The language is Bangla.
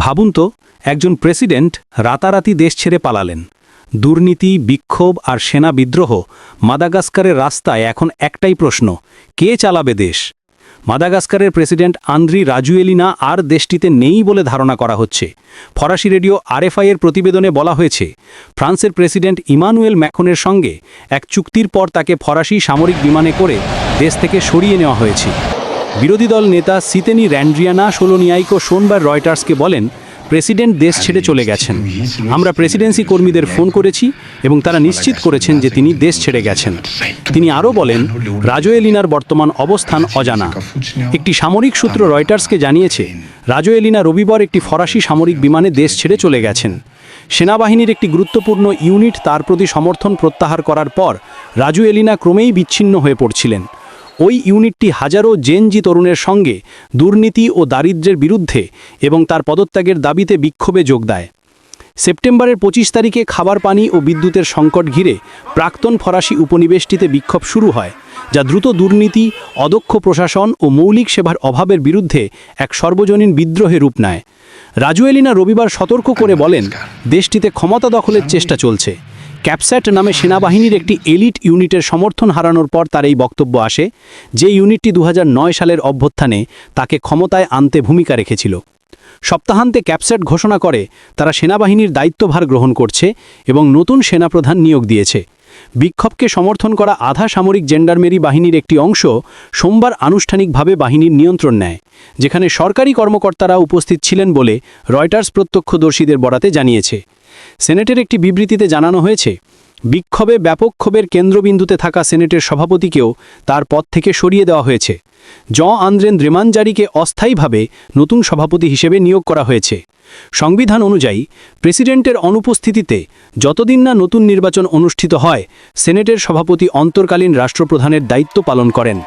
ভাবুন তো, একজন প্রেসিডেন্ট রাতারাতি দেশ ছেড়ে পালালেন। দুর্নীতি, বিক্ষোভ আর সেনা বিদ্রোহ। মাদাগাস্কারের রাস্তায় এখন একটাই প্রশ্ন, কে চালাবে দেশ? মাদাগাস্কারের প্রেসিডেন্ট আন্দ্রি রাজুয়েলিনা আর দেশটিতে নেই বলে ধারণা করা হচ্ছে। ফরাসি রেডিও আরএফআই এর প্রতিবেদনে বলা হয়েছে, ফ্রান্সের প্রেসিডেন্ট ইমানুয়েল ম্যাক্রনের সঙ্গে এক চুক্তির পর তাকে ফরাসি সামরিক বিমানে করে দেশ থেকে সরিয়ে নেওয়া হয়েছে। বিরোধী দল নেতা সিতেনি র্যান্ড্রিয়ানা সোলোনিয়াইকো সোমবার রয়টার্সকে বলেন, প্রেসিডেন্ট দেশ ছেড়ে চলে গেছেন। আমরা প্রেসিডেন্সি কর্মীদের ফোন করেছি এবং তারা নিশ্চিত করেছেন যে তিনি দেশ ছেড়ে গেছেন। তিনি আরও বলেন, রাজোয়েলিনার বর্তমান অবস্থান অজানা। একটি সামরিক সূত্র রয়টার্সকে জানিয়েছে, রাজোয়েলিনা রবিবার একটি ফরাসি সামরিক বিমানে দেশ ছেড়ে চলে গেছেন। সেনাবাহিনীর একটি গুরুত্বপূর্ণ ইউনিট তার প্রতি সমর্থন প্রত্যাহার করার পর রাজোয়েলিনা ক্রমেই বিচ্ছিন্ন হয়ে পড়ছিলেন। ওই ইউনিটটি হাজারো জেনজি তরুণের সঙ্গে দুর্নীতি ও দারিদ্র্যের বিরুদ্ধে এবং তার পদত্যাগের দাবিতে বিক্ষোভে যোগ দেয়। সেপ্টেম্বরের 25 তারিখে খাবার পানি ও বিদ্যুতের সংকট ঘিরে প্রাক্তন ফরাসি উপনিবেশটিতে বিক্ষোভ শুরু হয়, যা দ্রুত দুর্নীতি, অদক্ষ প্রশাসন ও মৌলিক সেবার অভাবের বিরুদ্ধে এক সর্বজনীন বিদ্রোহে রূপ নেয়। রাজোয়েলিনা রবিবার সতর্ক করে বলেন, দেশটিতে ক্ষমতা দখলের চেষ্টা চলছে। ক্যাপস্যাট নামে সেনাবাহিনীর একটি এলিট ইউনিটের সমর্থন হারানোর পর তার এই বক্তব্য আসে, যে ইউনিটটি 2009 সালের অভ্যুত্থানে তাকে ক্ষমতায় আনতে ভূমিকা রেখেছিল। সপ্তাহান্তে ক্যাপস্যাট ঘোষণা করে তারা সেনাবাহিনীর দায়িত্বভার গ্রহণ করছে এবং নতুন সেনাপ্রধান নিয়োগ দিয়েছে। বিক্ষোভকে সমর্থন করা আধা সামরিক জেন্ডারমেরি বাহিনীর একটি অংশ সোমবার আনুষ্ঠানিকভাবে বাহিনীর নিয়ন্ত্রণ নেয়, যেখানে সরকারি কর্মকর্তারা উপস্থিত ছিলেন বলে রয়টার্স প্রত্যক্ষদর্শীদের বরাতে জানিয়েছে। সেনেটের একটি বিবৃতিতে জানানো হয়েছে, বিক্ষোভে ব্যাপক ক্ষোভের কেন্দ্রবিন্দুতে থাকা সেনেটের সভাপতিকেও তার পদ থেকে সরিয়ে দেওয়া হয়েছে। আন্দ্রেন দ্রেমানজারিকে অস্থায়ীভাবে নতুন সভাপতি হিসেবে নিয়োগ করা হয়েছে। সংবিধান অনুযায়ী প্রেসিডেন্টের অনুপস্থিতিতে যতদিন না নতুন নির্বাচন অনুষ্ঠিত হয়, সেনেটের সভাপতি অন্তর্কালীন রাষ্ট্রপ্রধানের দায়িত্ব পালন করেন।